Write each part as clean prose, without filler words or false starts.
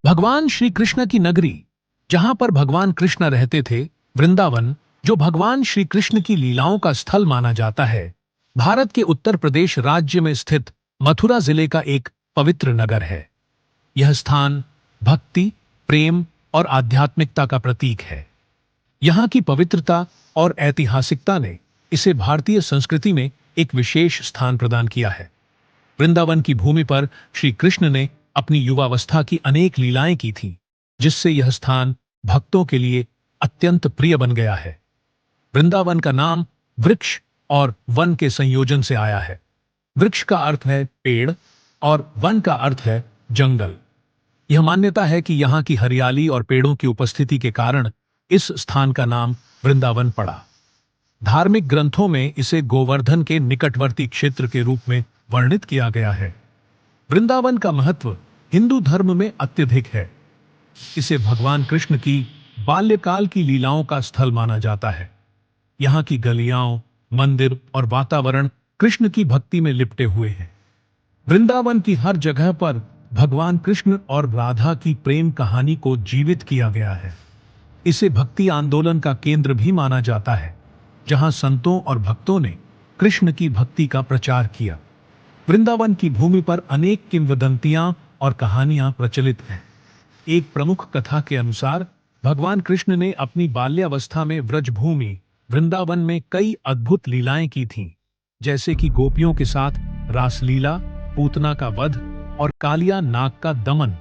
भगवान श्री कृष्ण की नगरी, जहां पर भगवान कृष्ण रहते थे, वृंदावन, जो भगवान श्री कृष्ण की लीलाओं का स्थल माना जाता है, भारत के उत्तर प्रदेश राज्य में स्थित मथुरा जिले का एक पवित्र नगर है। यह स्थान भक्ति, प्रेम और आध्यात्मिकता का प्रतीक है। यहाँ की पवित्रता और ऐतिहासिकता ने इसे भारतीय संस्कृति में एक विशेष स्थान प्रदान किया है। वृंदावन की भूमि पर श्री कृष्ण ने अपनी युवावस्था की अनेक लीलाएं की थीं, जिससे यह स्थान भक्तों के लिए अत्यंत प्रिय बन गया है। वृंदावन का नाम वृक्ष और वन के संयोजन से आया है। वृक्ष का अर्थ है पेड़ और वन का अर्थ है जंगल। यह मान्यता है कि यहाँ की हरियाली और पेड़ों की उपस्थिति के कारण इस स्थान का नाम वृंदावन पड़ा। धार्मिक ग्रंथों में इसे गोवर्धन के निकटवर्ती क्षेत्र के रूप में वर्णित किया गया है। वृंदावन का महत्व हिंदू धर्म में अत्यधिक है। इसे भगवान कृष्ण की बाल्यकाल की लीलाओं का स्थल माना जाता है। यहाँ की गलियां, मंदिर और वातावरण कृष्ण की भक्ति में लिपटे हुए हैं। वृंदावन की हर जगह पर भगवान कृष्ण और राधा की प्रेम कहानी को जीवित किया गया है। इसे भक्ति आंदोलन का केंद्र भी माना जाता है, जहां संतों और भक्तों ने कृष्ण की भक्ति का प्रचार किया। वृंदावन की भूमि पर अनेक किंवदंतियां और कहानियां प्रचलित हैं। एक प्रमुख कथा के अनुसार भगवान कृष्ण ने अपनी बाल्यावस्था में व्रजभूमि वृंदावन में कई अद्भुत लीलाएं की थीं, जैसे कि गोपियों के साथ रासलीला, पूतना का वध और कालिया नाग का दमन।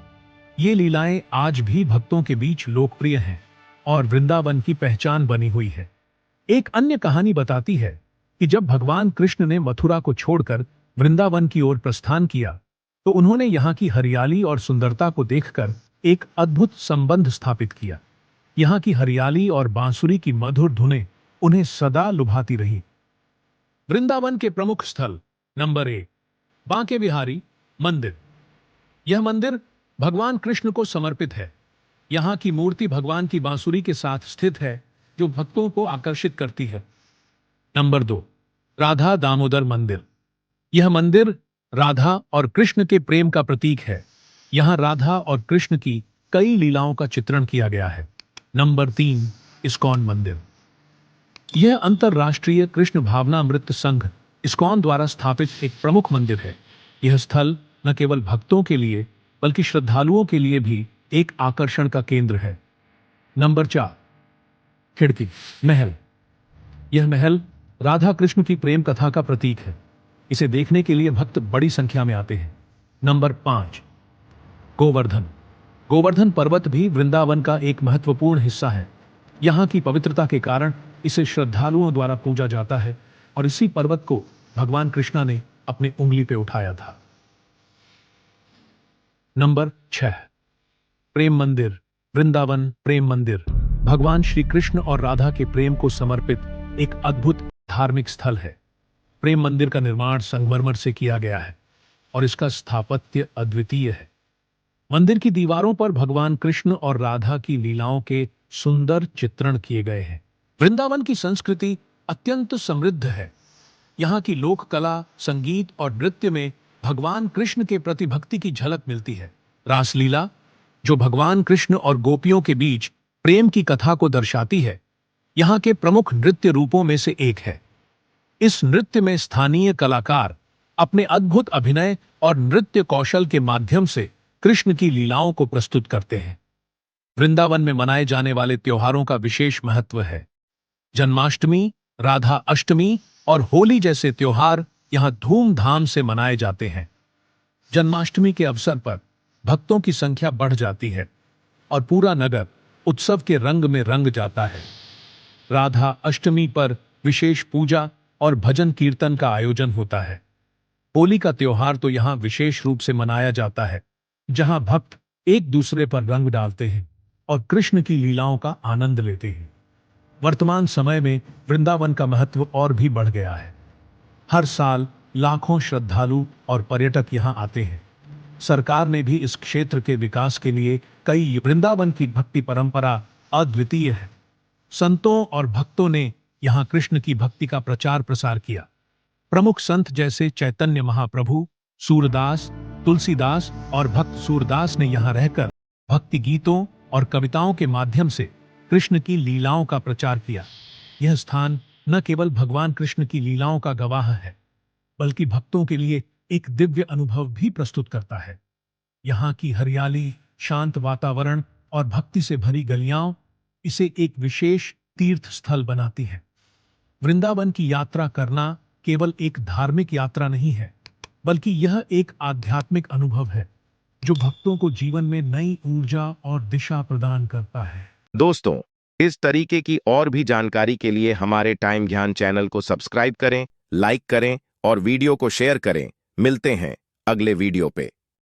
ये लीलाएं आज भी भक्तों के बीच लोकप्रिय हैं और वृंदावन की पहचान बनी हुई है। एक अन्य कहानी बताती है कि जब भगवान कृष्ण ने मथुरा को छोड़कर वृंदावन की ओर प्रस्थान किया, तो उन्होंने यहाँ की हरियाली और सुंदरता को देखकर एक अद्भुत संबंध स्थापित किया। यहाँ की हरियाली और बांसुरी की मधुर धुनें उन्हें सदा लुभाती रही। वृंदावन के प्रमुख स्थल नंबर 1, बांके बिहारी मंदिर। यह मंदिर भगवान कृष्ण को समर्पित है। यहाँ की मूर्ति भगवान की बांसुरी के साथ स्थित है, जो भक्तों को आकर्षित करती है। नंबर 2, राधा दामोदर मंदिर। यह मंदिर राधा और कृष्ण के प्रेम का प्रतीक है। यहाँ राधा और कृष्ण की कई लीलाओं का चित्रण किया गया है। नंबर 3, इस्कॉन मंदिर। यह अंतरराष्ट्रीय कृष्ण भावनामृत संघ इस्कॉन द्वारा स्थापित एक प्रमुख मंदिर है। यह स्थल न केवल भक्तों के लिए बल्कि श्रद्धालुओं के लिए भी एक आकर्षण का केंद्र है। नंबर 4, खिड़की महल। यह महल राधा कृष्ण की प्रेम कथा का प्रतीक है। इसे देखने के लिए भक्त बड़ी संख्या में आते हैं। नंबर 5, गोवर्धन। गोवर्धन पर्वत भी वृंदावन का एक महत्वपूर्ण हिस्सा है। यहाँ की पवित्रता के कारण इसे श्रद्धालुओं द्वारा पूजा जाता है और इसी पर्वत को भगवान कृष्णा ने अपनी उंगली पे उठाया था। नंबर 6, प्रेम मंदिर वृंदावन प्रेम मंदिर भगवान श्री कृष्ण और राधा के प्रेम को समर्पित एक अद्भुत धार्मिक स्थल है। प्रेम मंदिर का निर्माण संगमरमर से किया गया है और इसका स्थापत्य अद्वितीय है। मंदिर की दीवारों पर भगवान कृष्ण और राधा की लीलाओं के सुंदर चित्रण किए गए हैं। वृंदावन की संस्कृति अत्यंत समृद्ध है। यहाँ की लोक कला, संगीत और नृत्य में भगवान कृष्ण के प्रति भक्ति की झलक मिलती है। रासलीला, जो भगवान कृष्ण और गोपियों के बीच प्रेम की कथा को दर्शाती है, यहाँ के प्रमुख नृत्य रूपों में से एक है। इस नृत्य में स्थानीय कलाकार अपने अद्भुत अभिनय और नृत्य कौशल के माध्यम से कृष्ण की लीलाओं को प्रस्तुत करते हैं। वृंदावन में मनाए जाने वाले त्योहारों का विशेष महत्व है। जन्माष्टमी, राधा अष्टमी और होली जैसे त्योहार यहाँ धूमधाम से मनाए जाते हैं। जन्माष्टमी के अवसर पर भक्तों की संख्या बढ़ जाती है और पूरा नगर उत्सव के रंग में रंग जाता है। राधा अष्टमी पर विशेष पूजा और भजन कीर्तन का आयोजन होता है। होली का त्योहार तो यहाँ विशेष रूप से मनाया जाता है, जहां भक्त एक दूसरे पर रंग डालते हैं और कृष्ण की लीलाओं का आनंद लेते हैं। वर्तमान समय में वृंदावन का महत्व और भी बढ़ गया है। हर साल लाखों श्रद्धालु और पर्यटक यहाँ आते हैं। सरकार ने भी इस क्षेत्र के विकास के लिए कई वृंदावन की भक्ति परंपरा अद्वितीय है। संतों और भक्तों ने यहाँ कृष्ण की भक्ति का प्रचार प्रसार किया। प्रमुख संत जैसे चैतन्य महाप्रभु, सूरदास, तुलसीदास और भक्त सूरदास ने यहाँ रहकर भक्ति गीतों और कविताओं के माध्यम से कृष्ण की लीलाओं का प्रचार किया। यह स्थान न केवल भगवान कृष्ण की लीलाओं का गवाह है, बल्कि भक्तों के लिए एक दिव्य अनुभव भी प्रस्तुत करता है। यहाँ की हरियाली, शांत वातावरण और भक्ति से भरी गलियां इसे एक विशेष तीर्थ स्थल बनाती हैं। वृंदावन की यात्रा करना केवल एक धार्मिक यात्रा नहीं है, बल्कि यह एक आध्यात्मिक अनुभव है जो भक्तों को जीवन में नई ऊर्जा और दिशा प्रदान करता है। दोस्तों, इस तरीके की और भी जानकारी के लिए हमारे टाइम ज्ञान चैनल को सब्सक्राइब करें, लाइक करें और वीडियो को शेयर करें। मिलते हैं अगले वीडियो पे।